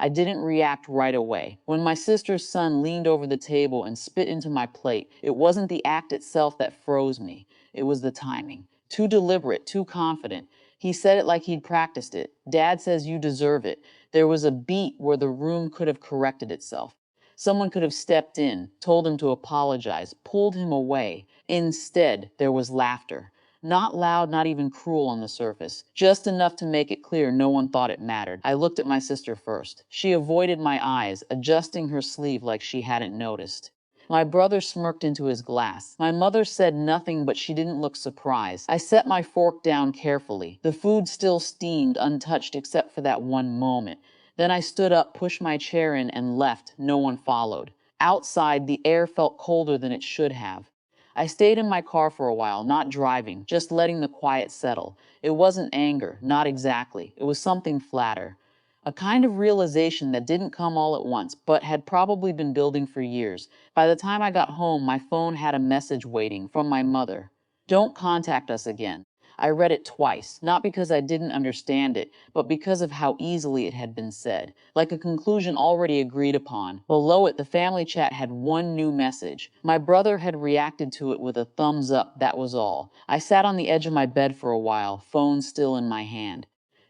I didn't react right away. When my sister's son leaned over the table and spit into my plate, it wasn't the act itself that froze me. It was the timing. Too deliberate, too confident. He said it like he'd practiced it. Dad says you deserve it. There was a beat where the room could have corrected itself. Someone could have stepped in, told him to apologize, pulled him away. Instead, there was laughter. Not loud, not even cruel on the surface. Just enough to make it clear no one thought it mattered. I looked at my sister first. She avoided my eyes, adjusting her sleeve like she hadn't noticed. My brother smirked into his glass. My mother said nothing, but she didn't look surprised. I set my fork down carefully. The food still steamed, untouched except for that one moment. Then I stood up, pushed my chair in, and left. No one followed. Outside, the air felt colder than it should have. I stayed in my car for a while, not driving, just letting the quiet settle. It wasn't anger, not exactly. It was something flatter. A kind of realization that didn't come all at once, but had probably been building for years. By the time I got home, my phone had a message waiting from my mother. Don't contact us again. I read it twice, not because I didn't understand it, but because of how easily it had been said, like a conclusion already agreed upon. Below it, the family chat had one new message. My brother had reacted to it with a thumbs up, that was all. I sat on the edge of my bed for a while, phone still in my hand.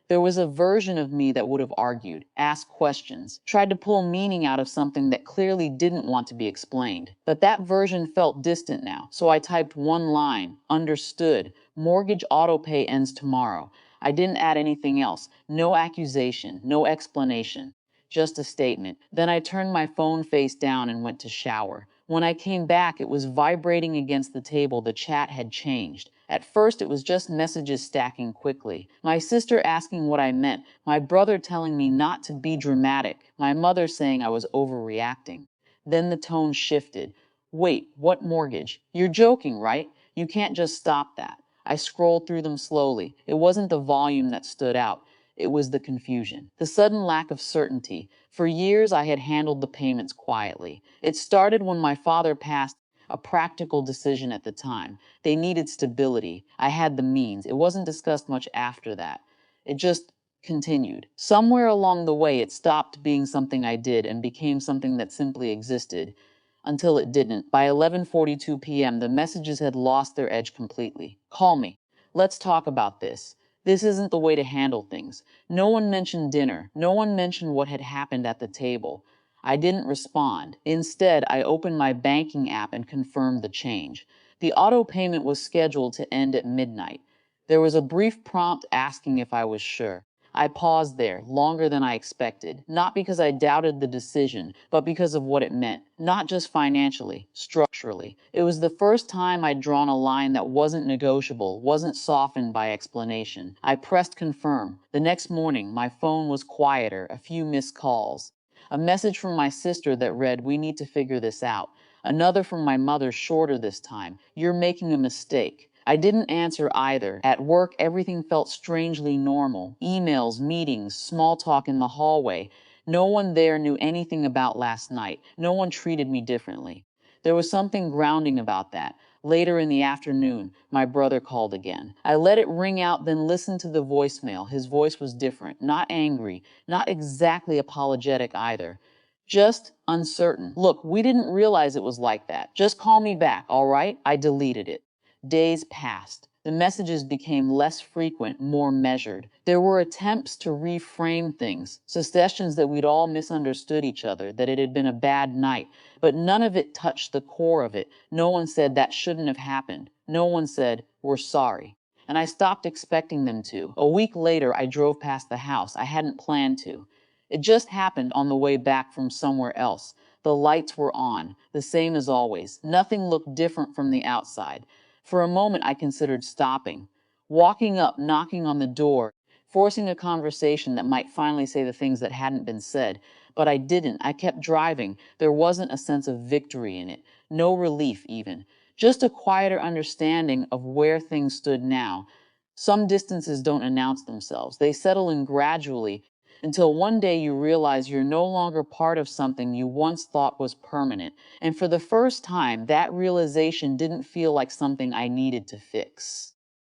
There was a version of me that would have argued, asked questions, tried to pull meaning out of something that clearly didn't want to be explained. But that version felt distant now, so I typed one line, understood, mortgage auto pay ends tomorrow. I didn't add anything else, no accusation, no explanation, just a statement. Then I turned my phone face down and went to shower. When I came back, it was vibrating against the table. The chat had changed. At first, it was just messages stacking quickly. My sister asking what I meant, my brother telling me not to be dramatic, my mother saying I was overreacting. Then the tone shifted. Wait, what mortgage? You're joking, right? You can't just stop that. I scrolled through them slowly. It wasn't the volume that stood out. It was the confusion, the sudden lack of certainty. For years, I had handled the payments quietly. It started when my father passed, a practical decision at the time. They needed stability. I had the means. It wasn't discussed much after that. It just continued. Somewhere along the way, it stopped being something I did and became something that simply existed. Until it didn't. By 11:42 p.m., the messages had lost their edge completely. Call me. Let's talk about this. This isn't the way to handle things. No one mentioned dinner. No one mentioned what had happened at the table. I didn't respond. Instead, I opened my banking app and confirmed the change. The auto payment was scheduled to end at midnight. There was a brief prompt asking if I was sure. I paused there, longer than I expected, not because I doubted the decision, but because of what it meant, not just financially, structurally. It was the first time I'd drawn a line that wasn't negotiable, wasn't softened by explanation. I pressed confirm. The next morning, my phone was quieter, a few missed calls. A message from my sister that read, "We need to figure this out." Another from my mother, shorter this time, "You're making a mistake." I didn't answer either. At work, everything felt strangely normal. Emails, meetings, small talk in the hallway. No one there knew anything about last night. No one treated me differently. There was something grounding about that. Later in the afternoon, my brother called again. I let it ring out, then listened to the voicemail. His voice was different, not angry, not exactly apologetic either. Just uncertain. "Look, we didn't realize it was like that. Just call me back, all right?" I deleted it. Days passed. The messages became less frequent, more measured. There were attempts to reframe things, suggestions that we'd all misunderstood each other, that it had been a bad night, but none of it touched the core of it. No one said that shouldn't have happened. No one said, "We're sorry." And I stopped expecting them to. A week later, I drove past the house. I hadn't planned to. It just happened on the way back from somewhere else. The lights were on, the same as always. Nothing looked different from the outside. For a moment, I considered stopping, walking up, knocking on the door, forcing a conversation that might finally say the things that hadn't been said. But I didn't. I kept driving. There wasn't a sense of victory in it, no relief even, just a quieter understanding of where things stood now. Some distances don't announce themselves. They settle in gradually until one day you realize you're no longer part of something you once thought was permanent. And for the first time, that realization didn't feel like something I needed to fix.